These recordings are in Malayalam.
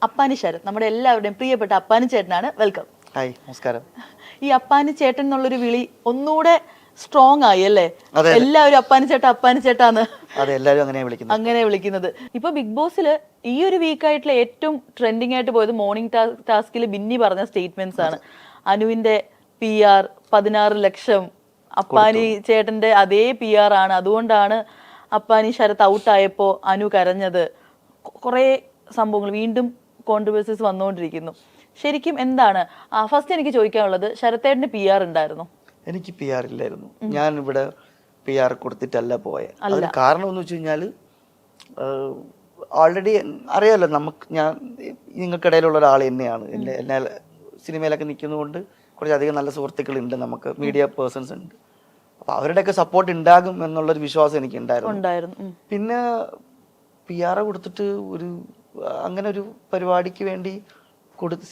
അപ്പാനി ശരത്, നമ്മുടെ എല്ലാവരുടെയും പ്രിയപ്പെട്ട അപ്പാനി ചേട്ടനാണ്. വെൽക്കം. ഹായ്, നമസ്കാരം. ഈ അപ്പാനി ചേട്ടൻ എന്നുള്ളൊരു വിളി ഒന്നുകൂടെ സ്ട്രോങ് ആയി അല്ലേ? എല്ലാവരും അപ്പാനി ചേട്ടാന്ന് അങ്ങനെ വിളിക്കുന്നത്. ഇപ്പൊ ബിഗ് ബോസിൽ ഈ ഒരു വീക്കായിട്ടുള്ള ഏറ്റവും ട്രെൻഡിങ് ആയിട്ട് പോയത് മോർണിംഗ് ടാസ്കിൽ ബിന്നി പറഞ്ഞ സ്റ്റേറ്റ്മെന്റ്സ് ആണ്. അനുവിന്റെ PR 16 ലക്ഷം അപ്പാനി ചേട്ടന്റെ അതേ PR ആണ്, അതുകൊണ്ടാണ് അപ്പാനി ശരത് ഔട്ടായപ്പോ അനു കരഞ്ഞത്. കുറെ സംഭവങ്ങൾ വീണ്ടും കോൺട്രവേഴ്സീസ് വന്നുകൊണ്ടിരിക്കുന്നു. ശരിക്കും എന്താണ്? ഫസ്റ്റ് എനിക്ക് ചോദിക്കാനുള്ളത്, ശരത്തേട്ടന് PR ഉണ്ടായിരുന്നു? എനിക്ക് PR ഇല്ലായിരുന്നു. ഞാൻ ഇവിടെ PR കൊടുത്തിട്ടല്ല പോയെ. അതിന് കാരണം എന്ന് വെച്ച് കഴിഞ്ഞാൽ ഓൾറെഡി അറിയാലോ, ഞാൻ നിങ്ങൾക്കിടയിലുള്ള ഒരാൾ തന്നെയാണ്. എന്നെ സിനിമയിലൊക്കെ നിൽക്കുന്നതുകൊണ്ട് കുറച്ചധികം നല്ല സുഹൃത്തുക്കളുണ്ട്, നമുക്ക് മീഡിയ പേഴ്സൺസ് ഉണ്ട്. അപ്പൊ അവരുടെയൊക്കെ സപ്പോർട്ട് ഉണ്ടാകും എന്നുള്ളൊരു വിശ്വാസം എനിക്ക് ഉണ്ടായിരുന്നു. പിന്നെ PR കൊടുത്തിട്ട് അങ്ങനെ ഒരു പരിപാടിക്ക് വേണ്ടി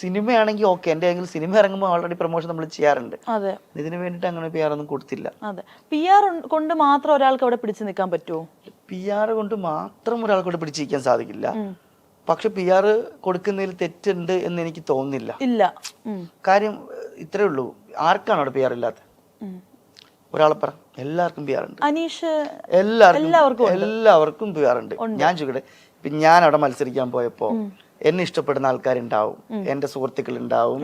സിനിമയാണെങ്കിൽ ഓക്കെ, എൻ്റെ ആണെങ്കിൽ സിനിമ ഇറങ്ങുമ്പോൾ ഓൾറെഡി പ്രൊമോഷൻ നമ്മൾ ചെയ്യാറുണ്ട്. ഇതിന് വേണ്ടിട്ട് അങ്ങനെ PR ഒന്നും കൊടുത്തില്ല. PR കൊണ്ട് മാത്രം ഒരാൾക്ക് അവിടെ പിടിച്ചു നിൽക്കാൻ പറ്റുമോ? PR കൊണ്ട് മാത്രം ഒരാൾക്ക് അവിടെ പിടിച്ചു നിൽക്കാൻ സാധിക്കില്ല. പക്ഷെ PR കൊടുക്കുന്നതിൽ തെറ്റുണ്ട് എന്ന് എനിക്ക് തോന്നുന്നില്ല. കാര്യം ഇത്രേ ഉള്ളൂ, ആർക്കാണ് അവിടെ PR ഇല്ലാത്ത? ഒരാളെ പറ. എല്ലാവർക്കും PR ഉണ്ട്. അനീഷ് എല്ലാവർക്കും PR ഉണ്ട്. ഞാൻ ചോദിക്കട്ടെ, ഞാൻ അവിടെ മത്സരിക്കാൻ പോയപ്പോ എന്നെ ഇഷ്ടപ്പെടുന്ന ആൾക്കാരുണ്ടാവും, എന്റെ സുഹൃത്തുക്കൾ ഉണ്ടാവും,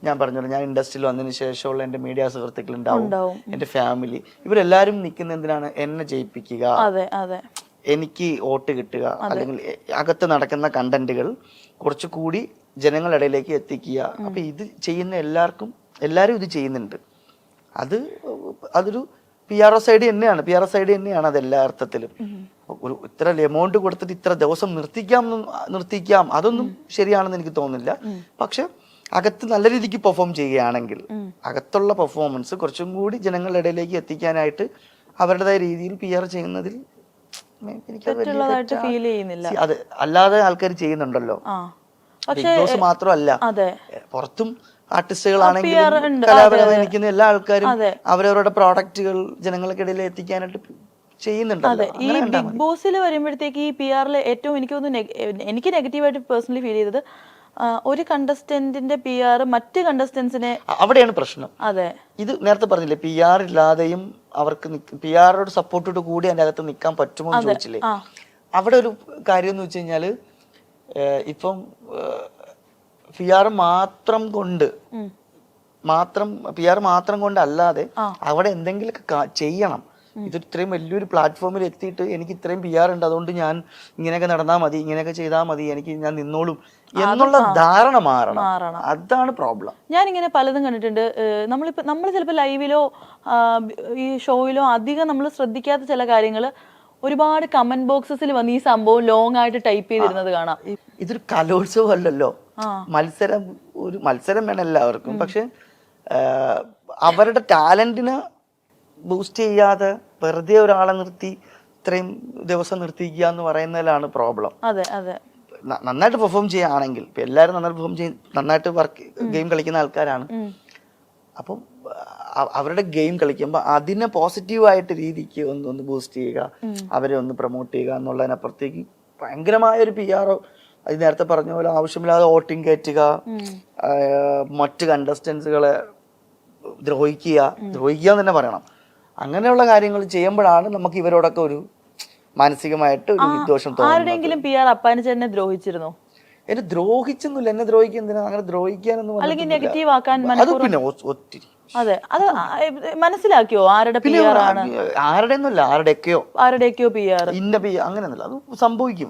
ഞാൻ പറഞ്ഞല്ലോ, ഞാൻ ഇൻഡസ്ട്രിയിൽ വന്നതിന് ശേഷമുള്ള എന്റെ മീഡിയ സുഹൃത്തുക്കൾ ഉണ്ടാവും, എന്റെ ഫാമിലി. ഇവരെല്ലാരും നിൽക്കുന്ന എന്തിനാണ്? എന്നെ ജയിപ്പിക്കുക, എനിക്ക് വോട്ട് കിട്ടുക, അല്ലെങ്കിൽ അകത്ത് നടക്കുന്ന കണ്ടന്റുകൾ കുറച്ചുകൂടി ജനങ്ങളുടെ ഇടയിലേക്ക് എത്തിക്കുക. അപ്പൊ ഇത് ചെയ്യുന്ന എല്ലാരും ഇത് ചെയ്യുന്നുണ്ട്. അതൊരു PR സൈഡ് തന്നെയാണ് അത് എല്ലാ അർത്ഥത്തിലും. ഇത്ര എമൗണ്ട് കൊടുത്തിട്ട് ഇത്ര ദിവസം നിർത്തിക്കാം അതൊന്നും ശരിയാണെന്ന് എനിക്ക് തോന്നുന്നില്ല. പക്ഷെ അകത്ത് നല്ല രീതിക്ക് പെർഫോം ചെയ്യുകയാണെങ്കിൽ അകത്തുള്ള പെർഫോമൻസ് കുറച്ചും കൂടി ജനങ്ങളുടെ ഇടയിലേക്ക് എത്തിക്കാനായിട്ട് അവരുടേതായ രീതിയിൽ PR ചെയ്യുന്നതിൽ അത് അല്ലാതെ ആൾക്കാർ ചെയ്യുന്നുണ്ടല്ലോ. ബിഗ് ബോസ് മാത്രമല്ല, പുറത്തും ആർട്ടിസ്റ്റുകളാണെങ്കിലും കലാപരമായി നിൽക്കുന്ന എല്ലാ ആൾക്കാരും അവരവരുടെ പ്രോഡക്റ്റുകൾ ജനങ്ങൾക്കിടയിൽ എത്തിക്കാനായിട്ട് ചെയ്യുന്നുണ്ട്. ഈ ബിഗ് ബോസിൽ വരുമ്പോഴത്തേക്ക് ഈ PR ഏറ്റവും എനിക്ക് നെഗറ്റീവായിട്ട് പേഴ്സണലി ഫീൽ ചെയ്തത്, ഒരു കണ്ടസ്റ്റന്റിന്റെ PR മറ്റ് കണ്ടസ്റ്റൻസിനെ, അവിടെയാണ് പ്രശ്നം. ഇത് നേരത്തെ പറഞ്ഞില്ലേ, PR ഇല്ലാതെയും അവർക്ക് PR സപ്പോർട്ടോട് കൂടി അതിന്റെ അകത്ത് നിൽക്കാൻ പറ്റുമോ എന്ന് ചോദിച്ചില്ലേ? അവിടെ ഒരു കാര്യം എന്ന് വെച്ച് കഴിഞ്ഞാല്, ഇപ്പം PR മാത്രം കൊണ്ട് അല്ലാതെ അവിടെ എന്തെങ്കിലുമൊക്കെ ചെയ്യണം. ഇത് ഇത്രയും വലിയൊരു പ്ലാറ്റ്ഫോമിൽ എത്തിയിട്ട് എനിക്ക് ഇത്രയും PR ഉണ്ട്, അതുകൊണ്ട് ഞാൻ ഇങ്ങനെയൊക്കെ നടന്നാൽ മതി, ഇങ്ങനെയൊക്കെ ചെയ്താൽ മതി, ഞാൻ നിന്നോളും എന്നുള്ള ധാരണ മാറണം. അതാണ് പ്രോബ്ലം. ഞാനിങ്ങനെ പലതും കണ്ടിട്ടുണ്ട്. നമ്മൾ ചിലപ്പോൾ ലൈവിലോ ഈ ഷോയിലോ അധികം നമ്മൾ ശ്രദ്ധിക്കാത്ത ചില കാര്യങ്ങൾ ഒരുപാട് കമന്റ് ബോക്സസിൽ വന്ന് ഈ സംഭവം ലോങ് ആയിട്ട് ടൈപ്പ് ചെയ്തിരുന്നത് കാണാം. ഇതൊരു കലോത്സവം അല്ലല്ലോ, ഒരു മത്സരം വേണം എല്ലാവർക്കും. പക്ഷെ അവരുടെ ടാലന്റിനെ ബൂസ്റ്റ് ചെയ്യാതെ വെറുതെ ഒരാളെ നിർത്തി ഇത്രയും ദിവസം നിർത്തിക്കുക എന്ന് പറയുന്നതിലാണ് പ്രോബ്ലം. നന്നായിട്ട് പെർഫോം ചെയ്യുകയാണെങ്കിൽ, ഇപ്പൊ എല്ലാവരും നന്നായിട്ട് ഗെയിം കളിക്കുന്ന ആൾക്കാരാണ്. അപ്പം അവരുടെ ഗെയിം കളിക്കുമ്പോൾ അതിനെ പോസിറ്റീവായിട്ട് രീതിക്ക് ഒന്ന് ബൂസ്റ്റ് ചെയ്യുക, അവരെ ഒന്ന് പ്രൊമോട്ട് ചെയ്യുക എന്നുള്ളതിനപ്പുറത്തേക്ക് ഭയങ്കരമായ ഒരു PR, അത് നേരത്തെ പറഞ്ഞ പോലെ ആവശ്യമില്ലാതെ വോട്ടിംഗ് കയറ്റുക, മറ്റ് കണ്ടസ്റ്റൻസുകളെ ദ്രോഹിക്കുക എന്ന് തന്നെ പറയണം. അങ്ങനെയുള്ള കാര്യങ്ങൾ ചെയ്യുമ്പോഴാണ് നമുക്ക് ഇവരോടൊക്കെ ഒരു മാനസികമായിട്ട് ഒരു വിദ്വേഷം തോന്നുന്നത്. ആരുടെയെങ്കിലും PR അപ്പാനി ചേട്ടനെ ദ്രോഹിച്ചിരുന്നോ? എന്നെ ദ്രോഹിച്ചൊന്നുമില്ല. എന്നെ ദ്രോഹിക്കാൻ അങ്ങനെ ദ്രോഹിക്കാനൊന്നും, നെഗറ്റീവ് ആക്കാൻ അത് പിന്നെ ഒത്തിരി. അത് മനസ്സിലാക്കിയോ ആരുടെ PR ആണ്? ആരുടെയൊന്നുമില്ല, ആരുടെയൊക്കെയോ PR അങ്ങനെയൊന്നുമില്ല. അത് സംഭവിക്കും.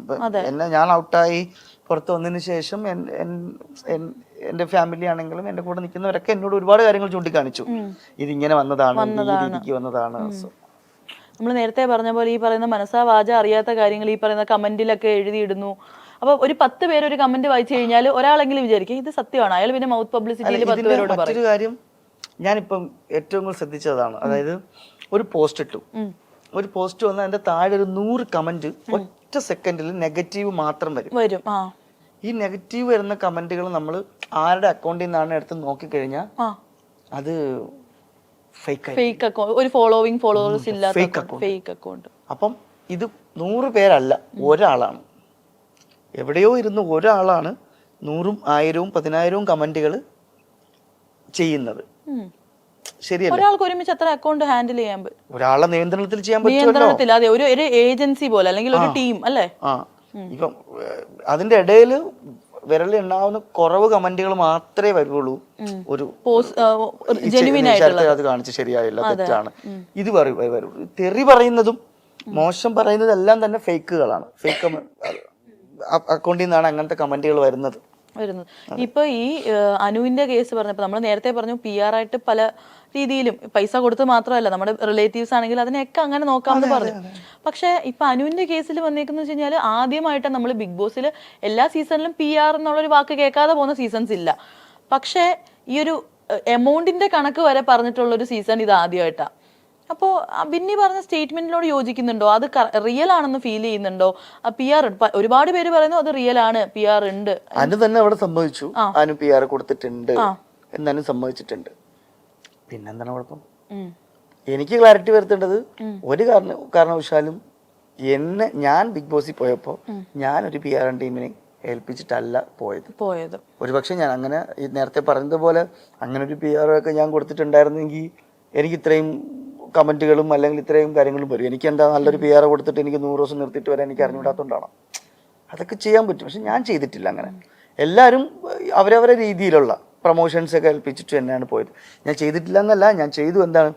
ഞാൻ ഔട്ടായി പുറത്ത് വന്നതിന് ശേഷം എന്റെ ഫാമിലി ആണെങ്കിലും എന്റെ കൂടെ നിൽക്കുന്നവരൊക്കെ എന്നോട് ഒരുപാട് കാര്യങ്ങൾ ചൂണ്ടിക്കാണിച്ചു. ഇതിങ്ങനെ വന്നതാണ്. നമ്മൾ നേരത്തെ പറഞ്ഞ പോലെ ഈ പറയുന്ന മനസ്സാ വാച അറിയാത്ത കാര്യങ്ങൾ ഈ പറയുന്ന കമന്റിലൊക്കെ എഴുതിയിടുന്നു. അപ്പൊ ഒരു 10 പേര് ഒരു കമന്റ് വായിച്ചു കഴിഞ്ഞാൽ ഒരാളെങ്കിലും വിചാരിക്കും ഇത് സത്യമാണ്, അയാൾ പിന്നെ മൗത്ത് പബ്ലിസിറ്റിയിൽ 10 പേരോട് പറയും. മറ്റൊരു കാര്യം ഞാനിപ്പം ഏറ്റവും കൂടുതൽ ശ്രദ്ധിച്ചതാണ്, അതായത് ഒരു പോസ്റ്റ് വന്നാൽ അതിന്റെ താഴെ ഒരു 100 കമന്റ് ഒറ്റ സെക്കൻഡിൽ നെഗറ്റീവ് മാത്രം വരും. ഈ നെഗറ്റീവ് വരുന്ന കമന്റുകൾ നമ്മൾ ആരുടെ അക്കൗണ്ടിൽ നിന്നാണ് എടുത്ത് നോക്കിക്കഴിഞ്ഞാൽ അത് ഫേക്ക് അക്കൗണ്ട്, ഒരു ഫോളോവേഴ്സ് ഇല്ലാത്ത ഫേക്ക് അക്കൗണ്ട്. അപ്പം ഇത് 100 പേരല്ല, ഒരാളാണ്. എവിടെയോ ഇരുന്ന് ഒരാളാണ് 100ഉം 1000ഉം 10,000ഉം കമന്റുകൾ ചെയ്യുന്നത്. ശരിയല്ല, ഒരാൾക്ക് ഒരുമിച്ച് എത്ര അക്കൗണ്ട് ഹാൻഡിൽ ചെയ്യാൻ പറ്റും? ഒരാളുടെ നിയന്ത്രണത്തിൽ ചെയ്യാൻ പറ്റുമല്ലോ. നിയന്ത്രണത്തിൽ, അതെ, ഒരു ഏജൻസി പോലെ അല്ലെങ്കിൽ ഒരു ടീം അല്ലേ? ഇപ്പം അതിന്റെ ഇടയിൽ വിരലിൽ ഉണ്ടാവുന്ന കുറവ് കമന്റുകൾ മാത്രമേ വരുള്ളൂ. ഒരു അത് കാണിച്ച് ശരിയായില്ല, തെറ്റാണ്, ഇത് വരുള്ളൂ. തെറി പറയുന്നതും മോശം പറയുന്നതും എല്ലാം തന്നെ ഫേക്കുകളാണ്. ഫേക്ക് അക്കൗണ്ടിൽ നിന്നാണ് അങ്ങനത്തെ കമന്റുകൾ വരുന്നത്. ഇപ്പൊ ഈ അനുവിന്റെ കേസ് പറഞ്ഞപ്പോ നമ്മൾ നേരത്തെ പറഞ്ഞു PR ആയിട്ട് പല രീതിയിലും പൈസ കൊടുത്ത് മാത്രമല്ല, നമ്മുടെ റിലേറ്റീവ്സ് ആണെങ്കിൽ അതിനെയൊക്കെ അങ്ങനെ നോക്കാമെന്ന് പറഞ്ഞു. പക്ഷെ ഇപ്പൊ അനുവിന്റെ കേസിൽ വന്നേക്കുന്ന വെച്ച് കഴിഞ്ഞാൽ ആദ്യമായിട്ട് നമ്മൾ ബിഗ് ബോസിൽ എല്ലാ സീസണിലും PR എന്നുള്ളൊരു വാക്ക് കേൾക്കാതെ പോകുന്ന സീസൺസ് ഇല്ല. പക്ഷെ ഈ ഒരു എമൗണ്ടിന്റെ കണക്ക് വരെ പറഞ്ഞിട്ടുള്ള ഒരു സീസൺ ഇത് ആദ്യമായിട്ടാ. അപ്പോ ബിന്നി പറഞ്ഞ സ്റ്റേറ്റ്മെന്റിനോട് യോജിക്കുന്നുണ്ടോ? അത് റിയൽ ആണെന്ന് ഫീൽ ചെയ്യുന്നുണ്ടോ? PR ഒരുപാട് പേര് പറയുന്നു അത് റിയൽ ആണ്, PR ഉണ്ട്. അനു തന്നെ അവിടെ സംഭവിച്ചു, അനു PR കൊടുത്തിട്ടുണ്ട് എന്നാലും സംഭവിച്ചിട്ടുണ്ട്. പിന്നെന്താണ് കുഴപ്പം? എനിക്ക് ക്ലാരിറ്റി വരുത്തേണ്ടത് ഒരു കാരണവശാലും ഞാൻ ബിഗ് ബോസിൽ പോയപ്പോ ഞാനൊരു PR ടീമിനെ ഏൽപ്പിച്ചിട്ടല്ല പോയത്. ഒരുപക്ഷെ ഞാൻ അങ്ങനെ നേരത്തെ പറഞ്ഞതുപോലെ അങ്ങനെ ഒരു PR ഒക്കെ ഞാൻ കൊടുത്തിട്ടുണ്ടായിരുന്നെങ്കിൽ എനിക്ക് ഇത്രയും കമന്റുകളും അല്ലെങ്കിൽ ഇത്രയും കാര്യങ്ങളും വരും. എനിക്ക് എന്താ നല്ലൊരു PR കൊടുത്തിട്ട് എനിക്ക് 100 ദിവസം നിർത്തിയിട്ട് വരാൻ എനിക്ക് അറിഞ്ഞുകൂടാത്തോണ്ടാണ്. അതൊക്കെ ചെയ്യാൻ പറ്റും, പക്ഷെ ഞാൻ ചെയ്തിട്ടില്ല. അങ്ങനെ എല്ലാവരും അവരവരെ രീതിയിലുള്ള പ്രൊമോഷൻസ് ഒക്കെ ഏൽപ്പിച്ചിട്ട് തന്നെയാണ് പോയത്. ഞാൻ ചെയ്തിട്ടില്ല എന്നല്ല, ഞാൻ ചെയ്തു. എന്താണ്,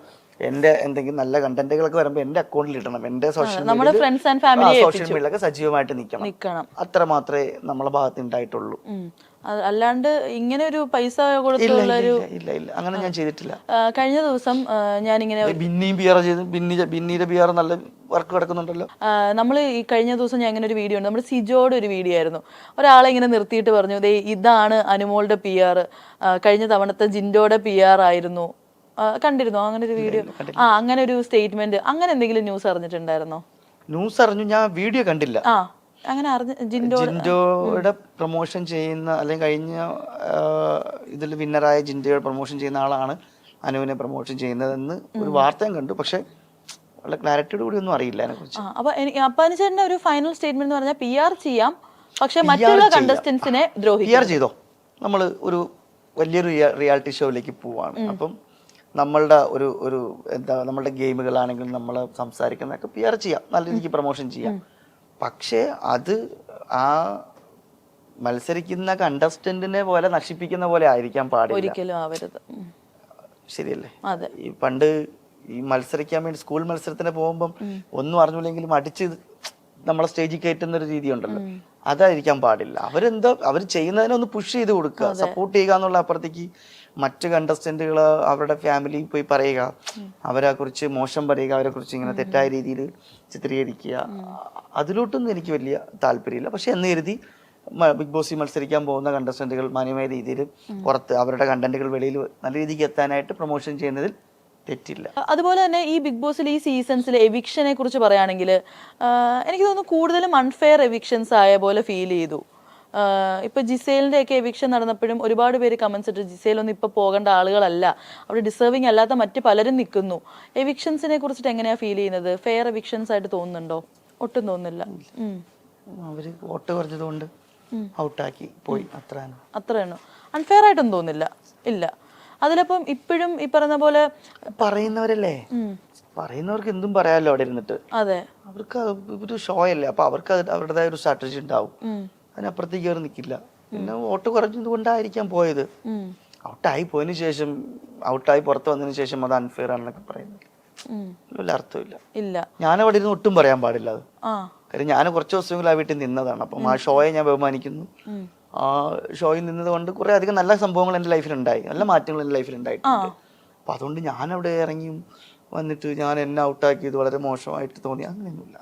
എൻ്റെ എന്തെങ്കിലും നല്ല കണ്ടന്റുകളൊക്കെ വരുമ്പോൾ എൻ്റെ അക്കൗണ്ടിൽ ഇടണം, എൻ്റെ സോഷ്യൽ മീഡിയയിലൊക്കെ സജീവമായിട്ട് നിൽക്കണം. അത്ര മാത്രമേ നമ്മളെ ഭാഗത്ത് ഉണ്ടായിട്ടുള്ളൂ. അല്ലാണ്ട് ഇങ്ങനെ ഒരു പൈസ കൊടുത്തുള്ള ഒരു ഇല്ല, അങ്ങനെ ഞാൻ ചെയ്തിട്ടില്ല. കഴിഞ്ഞ ദിവസം ഞാനിങ്ങനെ ബിന്നിയുടെ PR നല്ല വർക്ക് കിടക്കുന്നുണ്ടല്ലോ. നമ്മൾ ഈ കഴിഞ്ഞ ദിവസം ഞാൻ ഇങ്ങനെ ഒരു വീഡിയോ ഉണ്ട്, നമ്മുടെ സിജോയുടെ ഒരു വീഡിയോ ആയിരുന്നു. ഒരാളെ ഇങ്ങനെ നിർത്തിയിട്ട് പറഞ്ഞു, ദേ ഇതാണ് അനുമോളുടെ PR, കഴിഞ്ഞ തവണത്തെ ജിൻഡോയുടെ PR ആയിരുന്നു. കണ്ടിരുന്നോ അങ്ങനെ ഒരു വീഡിയോ? അങ്ങനെ ഒരു സ്റ്റേറ്റ്മെന്റ്, അങ്ങനെ എന്തെങ്കിലും ന്യൂസ് അറിഞ്ഞിട്ടുണ്ടായിരുന്നോ? ന്യൂസ് അറിഞ്ഞു, ഞാൻ വീഡിയോ കണ്ടില്ല. അങ്ങനെ ജിൻഡോയുടെ പ്രൊമോഷൻ ചെയ്യുന്ന അല്ലെങ്കിൽ കഴിഞ്ഞ ഇതിൽ വിന്നറായ ജിൻഡോയുടെ പ്രൊമോഷൻ ചെയ്യുന്ന ആളാണ് അനുവിനെ പ്രൊമോഷൻ ചെയ്യുന്നതെന്ന് ഒരു വാർത്തയും കണ്ടു. പക്ഷെ വളരെ ക്ലാരിറ്റിയോട് കൂടി ഒന്നും അറിയില്ല അതിനെ കുറിച്ച്. അപ്പൊ അനുചേട്ടന്റെ ഒരു ഫൈനൽ സ്റ്റേറ്റ്മെന്റ് എന്ന് പറഞ്ഞാൽ PR ചെയ്യാം, പക്ഷെ മറ്റുള്ള കണ്ടസ്റ്റന്റ്സിനെ ദ്രോഹിക്കും. PR ചെയ്തോ, നമ്മൾ ഒരു വലിയൊരു റിയാലിറ്റി ഷോയിലേക്ക് പോവാണ്. അപ്പം നമ്മളുടെ ഒരു എന്താ, നമ്മളുടെ ഗെയിമുകളാണെങ്കിലും നമ്മൾ സംസാരിക്കുന്നതൊക്കെ PR ചെയ്യാം, നല്ല രീതിക്ക് പ്രൊമോഷൻ ചെയ്യാം. പക്ഷേ അത് ആ മത്സരിക്കുന്ന കണ്ടസ്റ്റന്റിനെ പോലെ നശിപ്പിക്കുന്ന പോലെ ആയിരിക്കാൻ പാടില്ല, ഒരിക്കലും ആവരുത്. ശരിയല്ലേ? ഈ പണ്ട് ഈ മത്സരിക്കാൻ വേണ്ടി സ്കൂൾ മത്സരത്തിന് പോകുമ്പം ഒന്നും അറിഞ്ഞില്ലെങ്കിലും അടിച്ച് നമ്മളെ സ്റ്റേജിൽ കയറ്റുന്ന ഒരു രീതി ഉണ്ടല്ലോ, അതായിരിക്കാൻ പാടില്ല. അവർ ചെയ്യുന്നതിനെ ഒന്ന് പുഷ് ചെയ്ത് കൊടുക്കുക, സപ്പോർട്ട് ചെയ്യുക എന്നുള്ള അപ്പുറത്തേക്ക് മറ്റ് കണ്ടസ്റ്റന്റുകൾ അവരുടെ ഫാമിലിയിൽ പോയി പറയുക, അവരെ കുറിച്ച് മോശം പറയുക, അവരെ കുറിച്ച് ഇങ്ങനെ തെറ്റായ രീതിയിൽ ചിത്രീകരിക്കുക, അതിലോട്ടൊന്നും എനിക്ക് വലിയ താല്പര്യമില്ല. പക്ഷെ എന്ന് കരുതി ബിഗ് ബോസിൽ മത്സരിക്കാൻ പോകുന്ന കണ്ടസ്റ്റന്റുകൾ മാന്യമായ രീതിയിൽ പുറത്ത് അവരുടെ കണ്ടന്റുകൾ വെളിയിൽ നല്ല രീതിക്ക് എത്താനായിട്ട് പ്രൊമോഷൻ ചെയ്യുന്നതിൽ തെറ്റില്ല. അതുപോലെ തന്നെ ഈ ബിഗ് ബോസിൽ ഈ സീസൺസിൽ എവിക്ഷനെ കുറിച്ച് പറയുകയാണെങ്കിൽ എനിക്ക് തോന്നുന്നു കൂടുതലും അൺഫെയർ എവിക്ഷൻസ് ആയ പോലെ ഫീൽ ചെയ്തു. ഇപ്പൊ ജിസേലിന്റെ ഒക്കെ എവിക്ഷൻ നടന്നപ്പോഴും ഒരുപാട് പേര് കമന്റ്സ് ഇട്ട്, ജിസേലൊന്നും ഇപ്പൊ പോകേണ്ട ആളുകളല്ല, അവിടെ ഡിസേർവിംഗ് അല്ലാത്ത മറ്റു പലരും നിൽക്കുന്നു. എവിക്ഷൻസിനെ കുറിച്ചിട്ട് എങ്ങനെയാ ഫീൽ ചെയ്യുന്നത്? ഫെയർ എവിക്ഷൻസ് ആയിട്ട് തോന്നുന്നുണ്ടോ? ഒട്ടും തോന്നുന്നില്ല. അവര് വോട്ട് കുറഞ്ഞതുകൊണ്ട് ഔട്ടാക്കി പോയി, അത്രയാണോ? അൺഫെയർ ആയിട്ടൊന്നും തോന്നില്ല. ഇല്ല, അതിലപ്പം ഇപ്പോഴും ഈ പറഞ്ഞ പോലെ പറയുന്നവരല്ലേ, പറയുന്നവർക്ക് എന്തും പറയാമല്ലോ അവിടെ ഇരുന്നിട്ട്. അതെ, അവർക്ക് ഒരു ഷോ അല്ലേ, അപ്പൊ അവർക്ക് അവരുടേതായ ഒരു സ്ട്രാറ്റജി ഉണ്ടാവും, അതിനപ്പുറത്തേക്ക് കയറി നിൽക്കില്ല. പിന്നെ വോട്ട് കുറഞ്ഞത് കൊണ്ടായിരിക്കാം പോയത്. ഔട്ടായി പോയതിനു ശേഷം, ഔട്ടായി പുറത്ത് വന്നതിന് ശേഷം അത് അൺഫെയർ ആണെന്നൊക്കെ പറയുന്നത് വല്ല അർത്ഥമില്ല. ഞാനവിടെ ഇരുന്ന് ഒട്ടും പറയാൻ പാടില്ല അത്. കാര്യം ഞാൻ കുറച്ച് ദിവസമെങ്കിലും ആ വീട്ടിൽ നിന്നതാണ്. അപ്പം ആ ഷോയെ ഞാൻ ബഹുമാനിക്കുന്നു. ആ ഷോയിൽ നിന്നത് കൊണ്ട് കുറെ അധികം നല്ല സംഭവങ്ങൾ എൻ്റെ ലൈഫിലുണ്ടായി, നല്ല മാറ്റങ്ങൾ എൻ്റെ ലൈഫിലുണ്ടായിട്ടുണ്ട്. അപ്പൊ അതുകൊണ്ട് ഞാൻ അവിടെ ഇറങ്ങിയും വന്നിട്ട് ഞാൻ എന്നെ ഔട്ടാക്കിയത് വളരെ മോശമായിട്ട് തോന്നി അങ്ങനെയൊന്നുമില്ല.